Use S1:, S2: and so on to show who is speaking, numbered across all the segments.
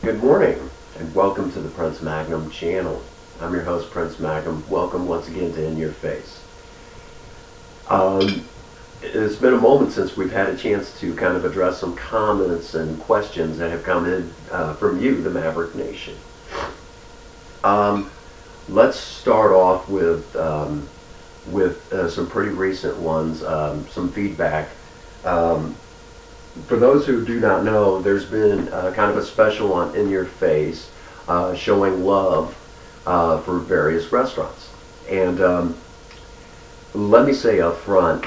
S1: Good morning, and welcome to the Prince Magnum channel. I'm your host, Prince Magnum. Welcome once again to In Your Face. It's been a moment since we've had a chance to kind of address some comments and questions that have come in from you, the Maverick Nation. Let's start off with some pretty recent ones, some feedback. For those who do not know, there's been kind of a special on In Your Face showing love for various restaurants. And let me say up front,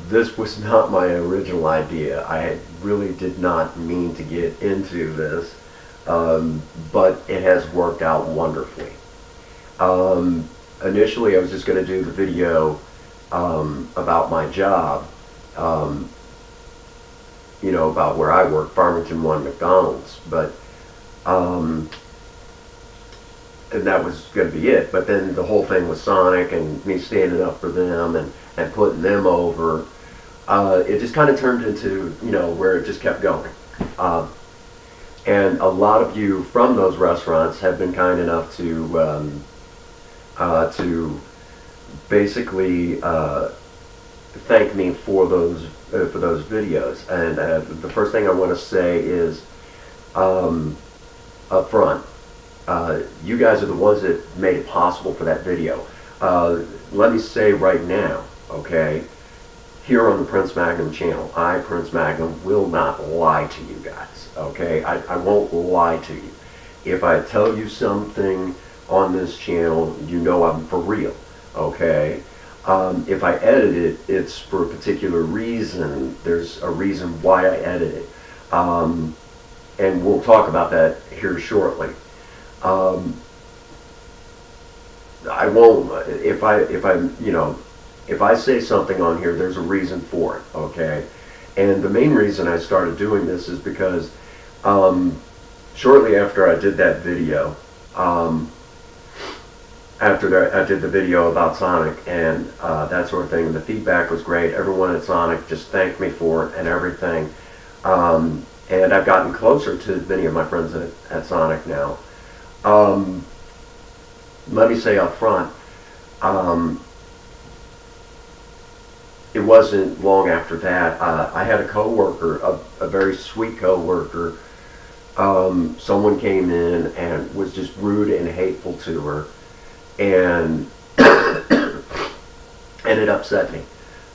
S1: this was not my original idea. I really did not mean to get into this, but it has worked out wonderfully. Initially, I was just going to do the video about my job. About where I work, Farmington 1 McDonald's, but and that was going to be it. But then the whole thing was Sonic and me standing up for them and putting them over. It just kind of turned into, where it just kept going. And a lot of you from those restaurants have been kind enough to basically thank me for those videos. And the first thing I want to say is up front, you guys are the ones that made it possible for that video. Let me say right now, okay, here on the Prince Magnum channel, I, Prince Magnum, will not lie to you guys, okay? I won't lie to you. If I tell you something on this channel, you know I'm for real, okay? If I edit it, it's for a particular reason. There's a reason why I edit it. And we'll talk about that here shortly. I won't, if I say something on here, there's a reason for it, okay? And the main reason I started doing this is because shortly after I did that video, I did the video about Sonic and that sort of thing, and the feedback was great. Everyone at Sonic just thanked me for it and everything. And I've gotten closer to many of my friends at Sonic now. Let me say up front, it wasn't long after that. I had a coworker, a very sweet coworker. Someone came in and was just rude and hateful to her. And it upset me.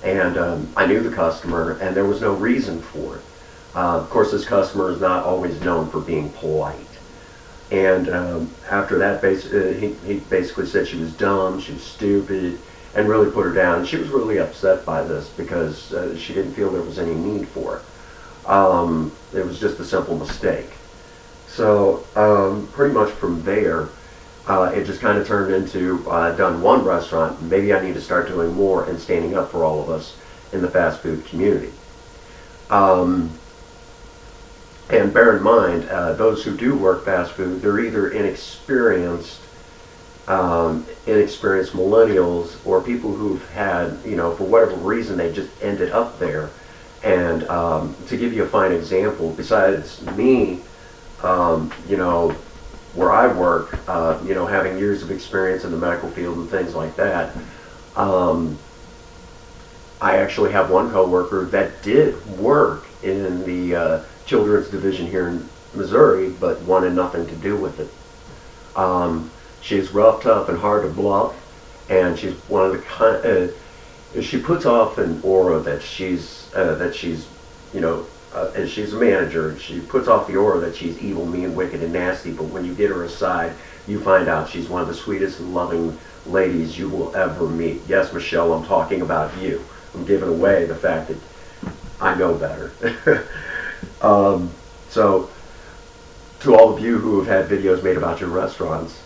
S1: And I knew the customer, and there was no reason for it. Of course, this customer is not always known for being polite. And after that, he basically said she was dumb, she was stupid, and really put her down. And she was really upset by this because she didn't feel there was any need for it. It was just a simple mistake. So pretty much from there, it just kind of turned into, I've done one restaurant, maybe I need to start doing more and standing up for all of us in the fast food community. And bear in mind, those who do work fast food, they're either inexperienced millennials, or people who've had, for whatever reason, they just ended up there. And to give you a fine example, besides me, where I work, having years of experience in the medical field and things like that, I actually have one coworker that did work in the children's division here in Missouri, but wanted nothing to do with it. She's rough, tough, and hard to bluff, and she's one of the she puts off an aura that she's and she's a manager. She puts off the aura that she's evil, mean, wicked, and nasty, but when you get her aside, you find out she's one of the sweetest and loving ladies you will ever meet. Yes, Michelle, I'm talking about you. I'm giving away the fact that I know better. So, to all of you who have had videos made about your restaurants,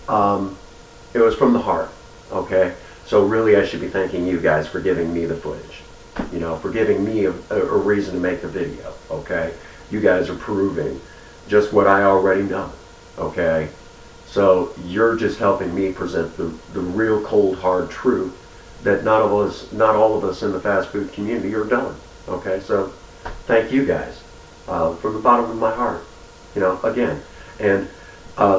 S1: it was from the heart, okay? So really, I should be thanking you guys for giving me the footage. For giving me a reason to make the video, okay? You guys are proving just what I already know, okay? So you're just helping me present the real cold, hard truth that not all of us in the fast food community are done, okay? So thank you guys from the bottom of my heart. You know, again, and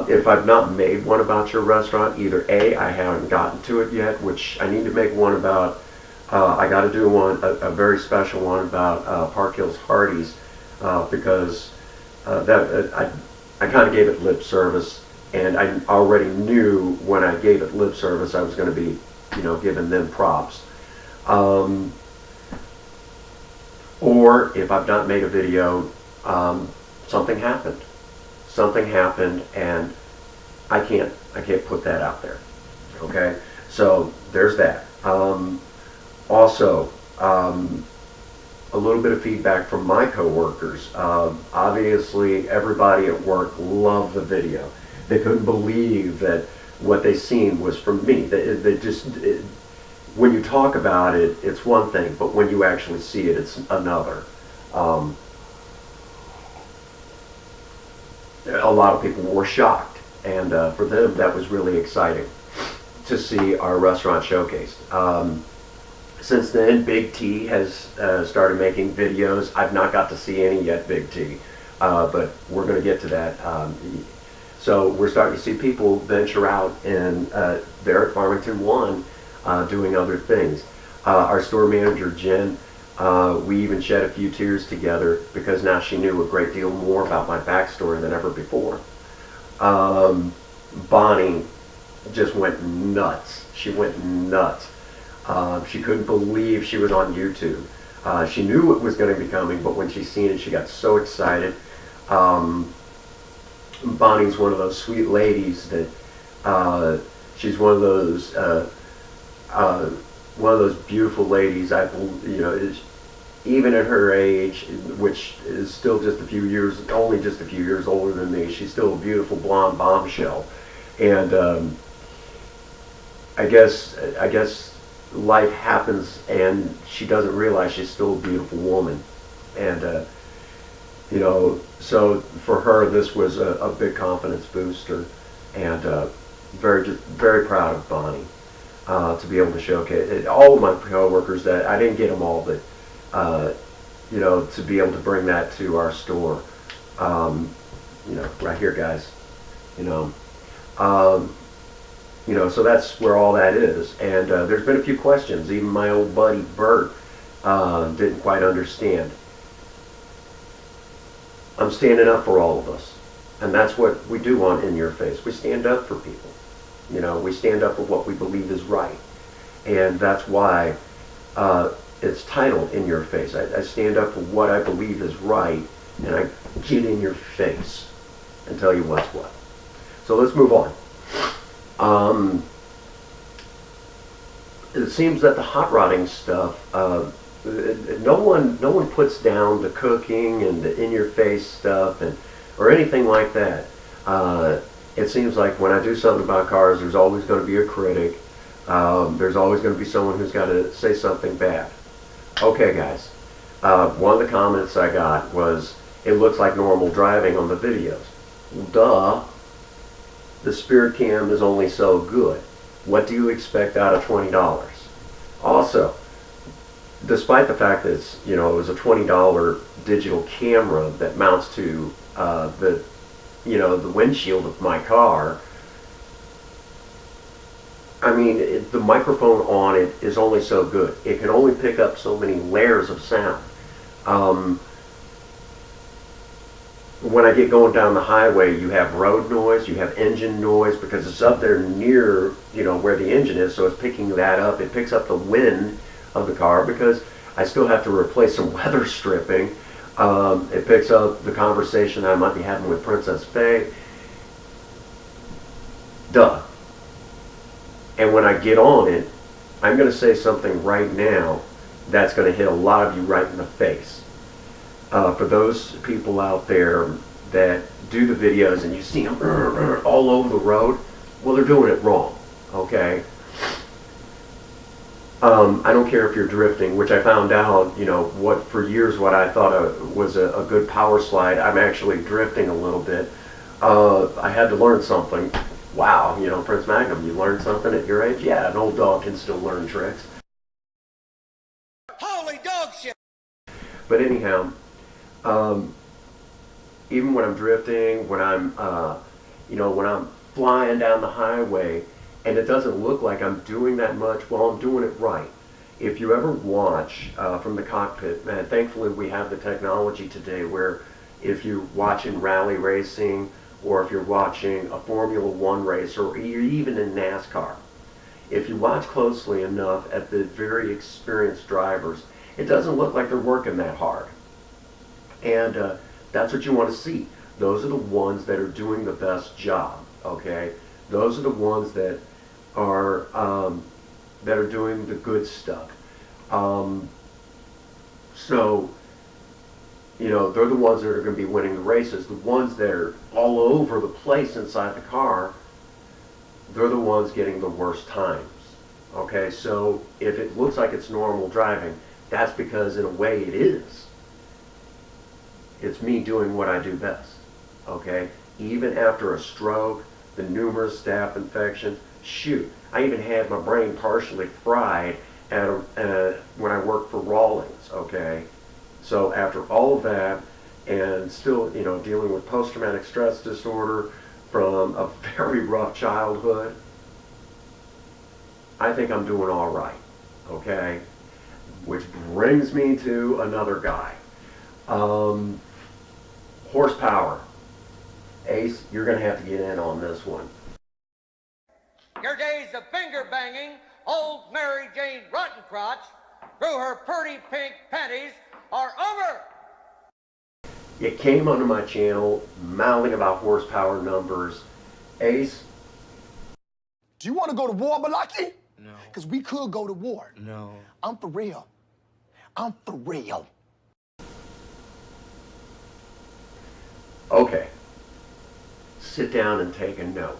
S1: if I've not made one about your restaurant, either A, I haven't gotten to it yet, which I need to make one about. I got to do one, a very special one about Park Hills Hardee's, because I kind of gave it lip service, and I already knew when I gave it lip service I was going to be, you know, giving them props. Or if I've not made a video, something happened. Something happened, and I can't put that out there. Okay, so there's that. Also, a little bit of feedback from my coworkers. Obviously, everybody at work loved the video. They couldn't believe that what they seen was from me. They just, when you talk about it, it's one thing, but when you actually see it, it's another. A lot of people were shocked, and for them, that was really exciting to see our restaurant showcased. Since then, Big T has started making videos. I've not got to see any yet, Big T, but we're going to get to that. So we're starting to see people venture out and there at Farmington 1 doing other things. Our store manager, Jen, we even shed a few tears together because now she knew a great deal more about my backstory than ever before. Bonnie just went nuts. She went nuts. She couldn't believe she was on YouTube. She knew it was going to be coming, but when she seen it, she got so excited. Bonnie's one of those sweet ladies that she's one of those beautiful ladies. You know, even at her age, which is still just a few years, only just a few years older than me, she's still a beautiful blonde bombshell. And I guess life happens, and she doesn't realize she's still a beautiful woman. And you know, so for her, this was a big confidence booster, and just very proud of Bonnie to be able to showcase it. All of my coworkers, that I didn't get them all, but you know, to be able to bring that to our store, you know, right here, guys, you know. You know, so that's where all that is. And there's been a few questions. Even my old buddy Bert didn't quite understand. I'm standing up for all of us. And that's what we do on In Your Face. We stand up for people. You know, we stand up for what we believe is right. And that's why it's titled In Your Face. I stand up for what I believe is right, and I get in your face and tell you what's what. So let's move on. It seems that the hot rodding stuff, no one puts down the cooking and the in-your-face stuff or anything like that. It seems like when I do something about cars, there's always going to be a critic. There's always going to be someone who's got to say something bad. Okay, guys. One of the comments I got was, "It looks like normal driving on the videos." Well, duh. The Spirit Cam is only so good. What do you expect out of $20? Also, despite the fact that it's, you know, it was a $20 digital camera that mounts to the windshield of my car, I mean, the microphone on it is only so good. It can only pick up so many layers of sound. When I get going down the highway, you have road noise, you have engine noise, because it's up there near, you know, where the engine is, so it's picking that up. It picks up the wind of the car, because I still have to replace some weather stripping. It picks up the conversation I might be having with Princess Faye. Duh. And when I get on it, I'm going to say something right now that's going to hit a lot of you right in the face. For those people out there that do the videos and you see them all over the road, well, they're doing it wrong, okay? I don't care if you're drifting, which I found out, you know, for years what I thought was a good power slide, I'm actually drifting a little bit. I had to learn something. Wow, you know, Prince Magnum, you learned something at your age? Yeah, an old dog can still learn tricks. Holy dog shit! But anyhow, even when I'm drifting, when I'm, when I'm flying down the highway, and it doesn't look like I'm doing that much, well, I'm doing it right. If you ever watch from the cockpit, man, thankfully we have the technology today where if you're watching rally racing, or if you're watching a Formula One race, or you're even in NASCAR, if you watch closely enough at the very experienced drivers, it doesn't look like they're working that hard. And that's what you want to see. Those are the ones that are doing the best job. Okay, those are the ones that are doing the good stuff. So they're the ones that are going to be winning the races. The ones that are all over the place inside the car, they're the ones getting the worst times. Okay, so if it looks like it's normal driving, that's because in a way it is. It's me doing what I do best. Okay, even after a stroke, the numerous staph infections, shoot, I even had my brain partially fried when I worked for Rawlings. Okay, so after all of that, and still, dealing with post-traumatic stress disorder from a very rough childhood, I think I'm doing all right. Okay, which brings me to another guy. Horsepower. Ace, you're going to have to get in on this one.
S2: Your days of finger banging old Mary Jane Rottencrotch through her pretty pink panties are over.
S1: You came onto my channel mouthing about horsepower numbers. Ace?
S3: Do you want to go to war, Malaki?
S4: No.
S3: Because we could go to war.
S4: No.
S3: I'm for real. I'm for real.
S1: Okay. Sit down and take a note.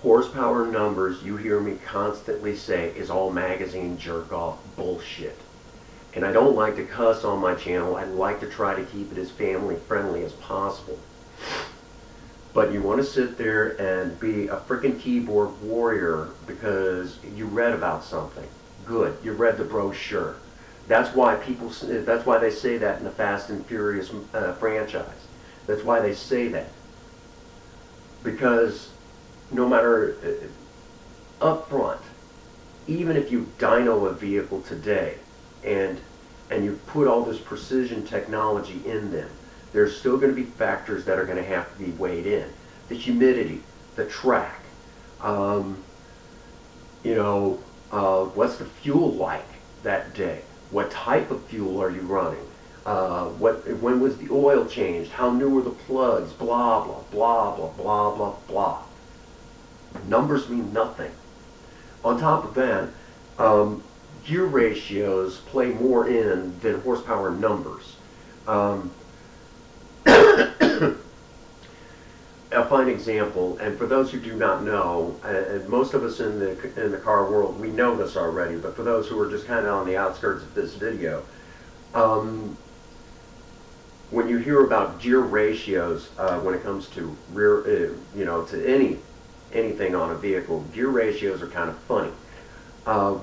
S1: Horsepower numbers, you hear me constantly say, is all magazine jerk-off bullshit. And I don't like to cuss on my channel. I like to try to keep it as family-friendly as possible. But you want to sit there and be a freaking keyboard warrior because you read about something. Good. You read the brochure. That's why they say that in the Fast and Furious franchise. That's why they say that. Because no matter up front, even if you dyno a vehicle today and you put all this precision technology in them, there's still going to be factors that are going to have to be weighed in. The humidity, the track, what's the fuel like that day? What type of fuel are you running? When was the oil changed? How new were the plugs? Blah, blah, blah, blah, blah, blah, blah. Numbers mean nothing. On top of that, gear ratios play more in than horsepower numbers. A fine example, and for those who do not know, and most of us in the car world, we know this already, but for those who are just kind of on the outskirts of this video, when you hear about gear ratios, when it comes to rear, to anything on a vehicle, gear ratios are kind of funny.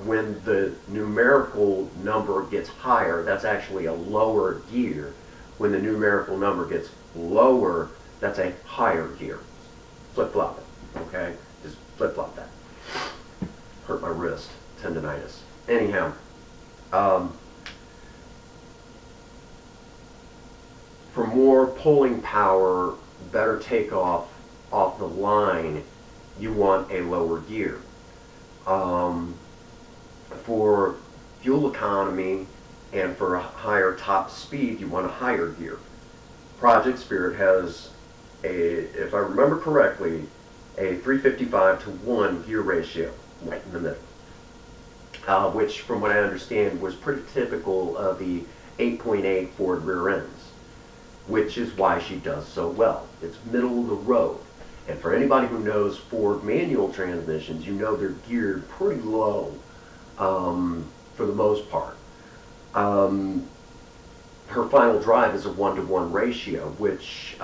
S1: When the numerical number gets higher, that's actually a lower gear. When the numerical number gets lower, that's a higher gear. Flip-flop it, okay? Just flip-flop that. Hurt my wrist, tendonitis. Anyhow, for more pulling power, better takeoff off the line, you want a lower gear. For fuel economy and for a higher top speed, you want a higher gear. Project Spirit has if I remember correctly, a 355 to 1 gear ratio right in the middle, which from what I understand was pretty typical of the 8.8 Ford rear ends, which is why she does so well. It's middle of the road. And for anybody who knows Ford manual transmissions, you know they're geared pretty low for the most part. Her final drive is a 1-to-1 ratio, which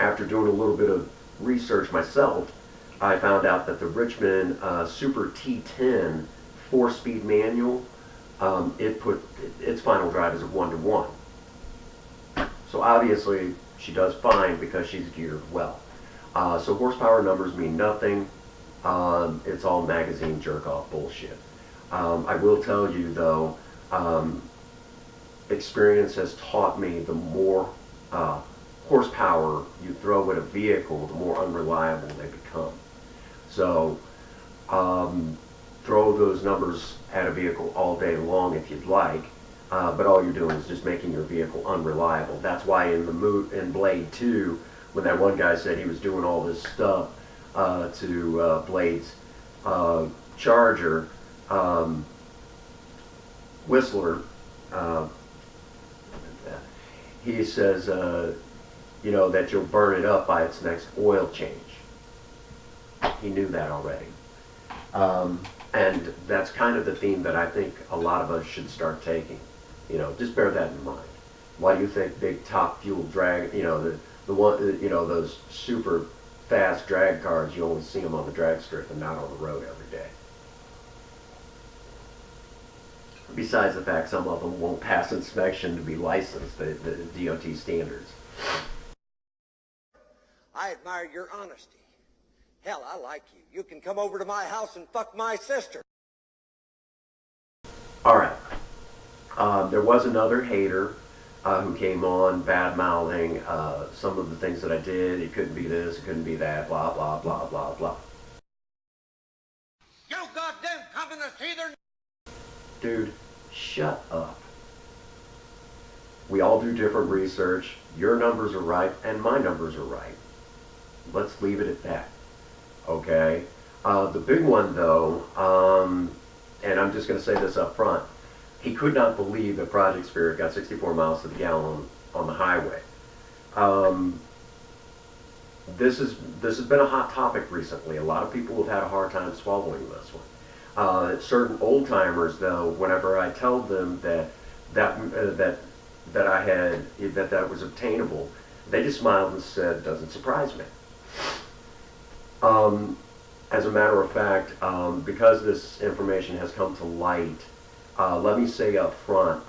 S1: after doing a little bit of research myself, I found out that the Richmond Super T10 4-speed manual, its final drive is a 1-to-1. So obviously she does fine because she's geared well. So horsepower numbers mean nothing. It's all magazine jerk-off bullshit. I will tell you though, experience has taught me the more horsepower you throw at a vehicle, the more unreliable they become. So throw those numbers at a vehicle all day long if you'd like, but all you're doing is just making your vehicle unreliable. That's why in Blade 2, when that one guy said he was doing all this stuff to Blade's Charger, Whistler, he says, you know, that you'll burn it up by its next oil change. He knew that already. And that's kind of the theme that I think a lot of us should start taking. You know, just bear that in mind. Why do you think big top fuel drag, you know, the one, you know, those super fast drag cars, you only see them on the drag strip and not on the road every day? Besides the fact some of them won't pass inspection to be licensed, the DOT standards.
S2: I admire your honesty. Hell, I like you. You can come over to my house and fuck my sister.
S1: Alright. There was another hater who came on bad-mouthing some of the things that I did. It couldn't be this, it couldn't be that, blah, blah, blah, blah, blah.
S2: You goddamn communist heathen!
S1: Dude, shut up. We all do different research. Your numbers are right, and my numbers are right. Let's leave it at that. Okay? The big one, though, and I'm just going to say this up front, he could not believe that Project Spirit got 64 miles to the gallon on the highway. This has been a hot topic recently. A lot of people have had a hard time swallowing this one. Certain old timers, though, whenever I tell them that was obtainable, they just smiled and said, "Doesn't surprise me." As a matter of fact, because this information has come to light, let me say up front,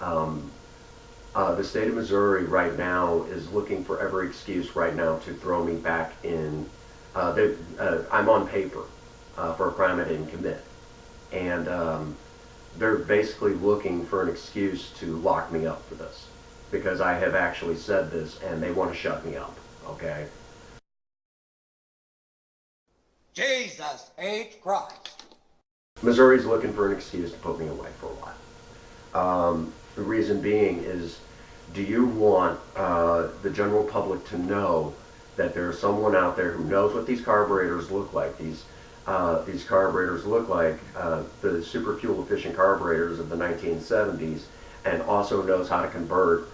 S1: the state of Missouri right now is looking for every excuse right now to throw me back in. I'm on paper for a crime I didn't commit. And they're basically looking for an excuse to lock me up for this, because I have actually said this and they want to shut me up, okay?
S2: Jesus H. Christ.
S1: Missouri's looking for an excuse to put me away for a while. The reason being is, do you want the general public to know that there's someone out there who knows what these carburetors look like? These carburetors look like the super fuel efficient carburetors of the 1970s, and also knows how to convert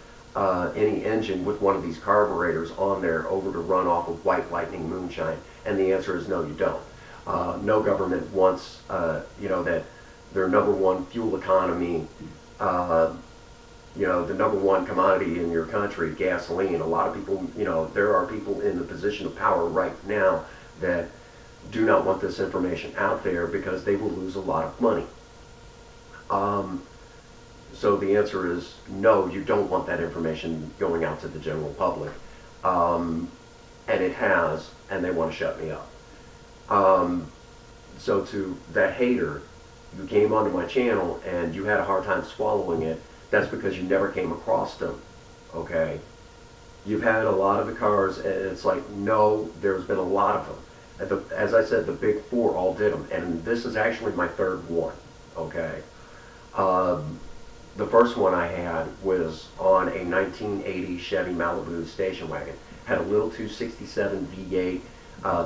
S1: any engine with one of these carburetors on there over to run off of White Lightning moonshine? And the answer is no, you don't. No government wants, you know, that their number one fuel economy, you know, the number one commodity in your country, gasoline. A lot of people, you know, there are people in the position of power right now that do not want this information out there because they will lose a lot of money. So the answer is no, you don't want that information going out to the general public. And it has, and they want to shut me up. So to that hater, you came onto my channel and you had a hard time swallowing it, that's because you never came across them, okay? You've had a lot of the cars, and it's like, no, there's been a lot of them. As I said, the big four all did them, and this is actually my third one, okay? The first one I had was on a 1980 Chevy Malibu station wagon. Had a little 267 V8,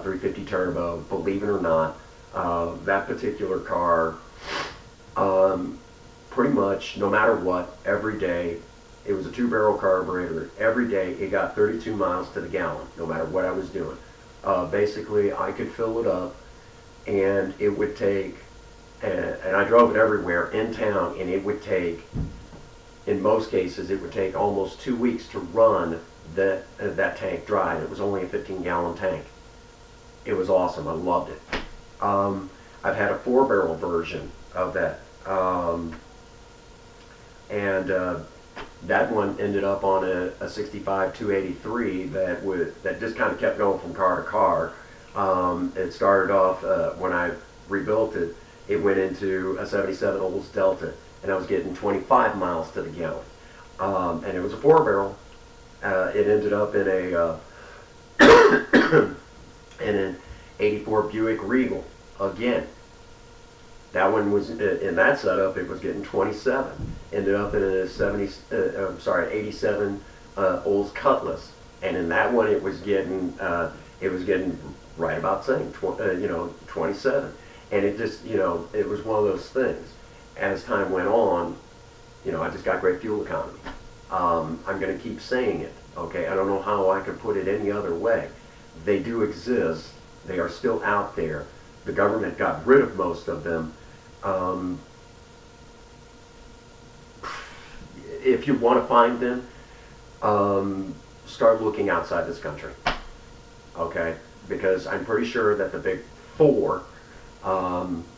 S1: 350 turbo. Believe it or not, that particular car, pretty much no matter what, every day, it was a 2-barrel carburetor. Every day it got 32 miles to the gallon, no matter what I was doing. Basically, I could fill it up, and it would take, and I drove it everywhere in town, and it would take, in most cases, it would take almost 2 weeks to run that tank dry. And it was only a 15-gallon tank. It was awesome. I loved it. I've had a 4-barrel version of that, and That one ended up on a 65 283 that just kind of kept going from car to car. It started off when I rebuilt it. It went into a 77 Olds Delta, and I was getting 25 miles to the gallon. And it was a 4-barrel. It ended up in in an 84 Buick Regal again. That one was in that setup. It was getting 27. Ended up in a 87 Olds Cutlass, and in that one it was getting right about the same, 27. And it just, it was one of those things. As time went on, I just got great fuel economy. I'm going to keep saying it. Okay, I don't know how I could put it any other way. They do exist. They are still out there. The government got rid of most of them. If you want to find them, start looking outside this country. Okay, because I'm pretty sure that the big four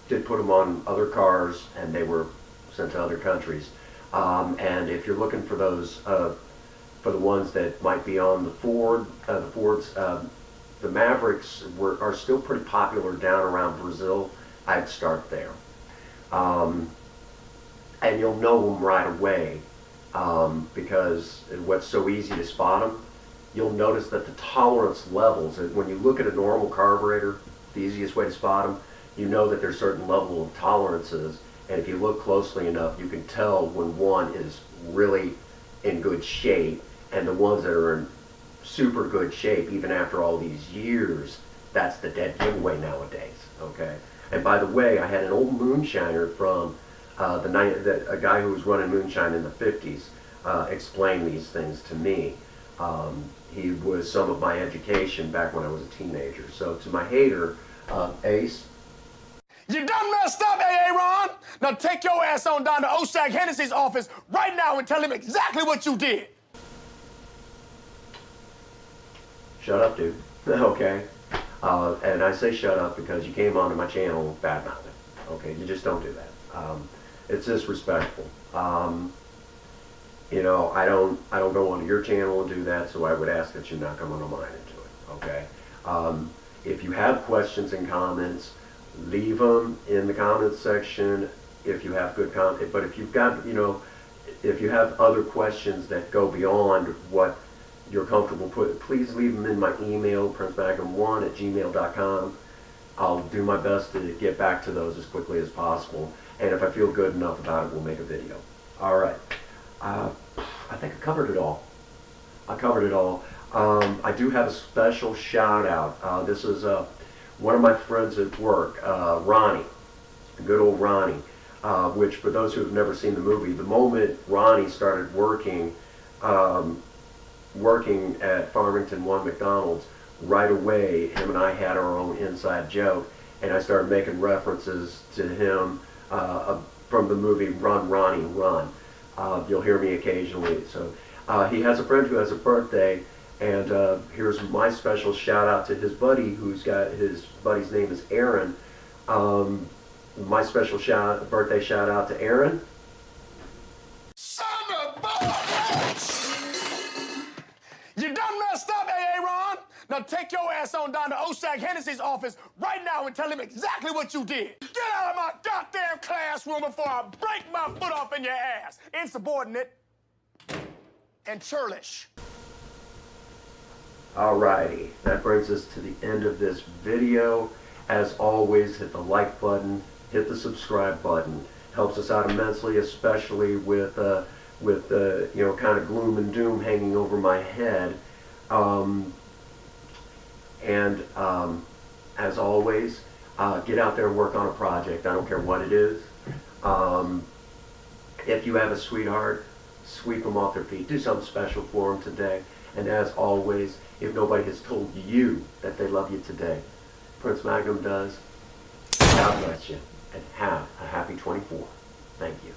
S1: did put them on other cars, and they were sent to other countries. And if you're looking for those, for the ones that might be on the Fords, the Mavericks are still pretty popular down around Brazil. I'd start there. And you'll know them right away, because what's so easy to spot them, you'll notice that the tolerance levels, when you look at a normal carburetor, the easiest way to spot them, you know that there's certain level of tolerances, and if you look closely enough, you can tell when one is really in good shape, and the ones that are in super good shape, even after all these years, that's the dead giveaway nowadays, okay? And by the way, I had an old moonshiner from a guy who was running moonshine in the 50s explain these things to me. He was some of my education back when I was a teenager. So to my hater, Ace.
S3: You done messed up, A.A. Ron. Now take your ass on down to Oshag Hennessy's office right now and tell him exactly what you did.
S1: Shut up, dude. Okay. And I say shut up because you came onto my channel bad-mouthing. Okay, you just don't do that. It's disrespectful. I don't go onto your channel and do that, so I would ask that you not come onto mine and do it. Okay. If you have questions and comments, leave them in the comments section. If you have good comment, but if you've got, if you have other questions that go beyond what you're comfortable putting, please leave them in my email, princemagnum1@gmail.com. I'll do my best to get back to those as quickly as possible. And if I feel good enough about it, we'll make a video. All right. I think I covered it all. I do have a special shout out. This is one of my friends at work, Ronnie, good old Ronnie, which for those who have never seen the movie, the moment Ronnie started working at Farmington 1 McDonald's, right away, him and I had our own inside joke, and I started making references to him from the movie Run, Ronnie, Run. You'll hear me occasionally. So he has a friend who has a birthday, and here's my special shout out to his buddy, his buddy's name is Aaron. My special birthday shout out to Aaron.
S3: Son of a bitch! You done messed up, A.A. Ron. Now take your ass on down to Oshag Hennessy's office right now and tell him exactly what you did. Get out of my goddamn classroom before I break my foot off in your ass. Insubordinate and churlish.
S1: Alrighty, that brings us to the end of this video. As always, hit the like button, hit the subscribe button. Helps us out immensely, especially with kind of gloom and doom hanging over my head. As always, get out there and work on a project. I don't care what it is. If you have a sweetheart, sweep them off their feet. Do something special for them today. And as always, if nobody has told you that they love you today, Prince Magnum does. God bless you, and have a happy 24. Thank you.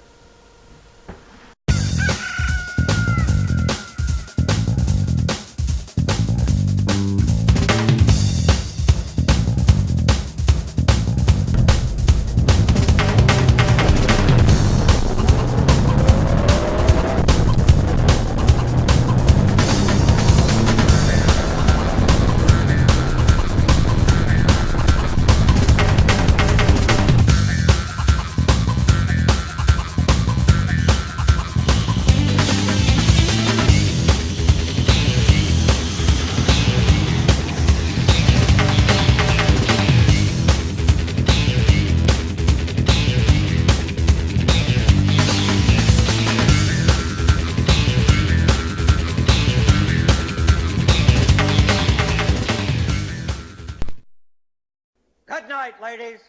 S2: Good night, ladies.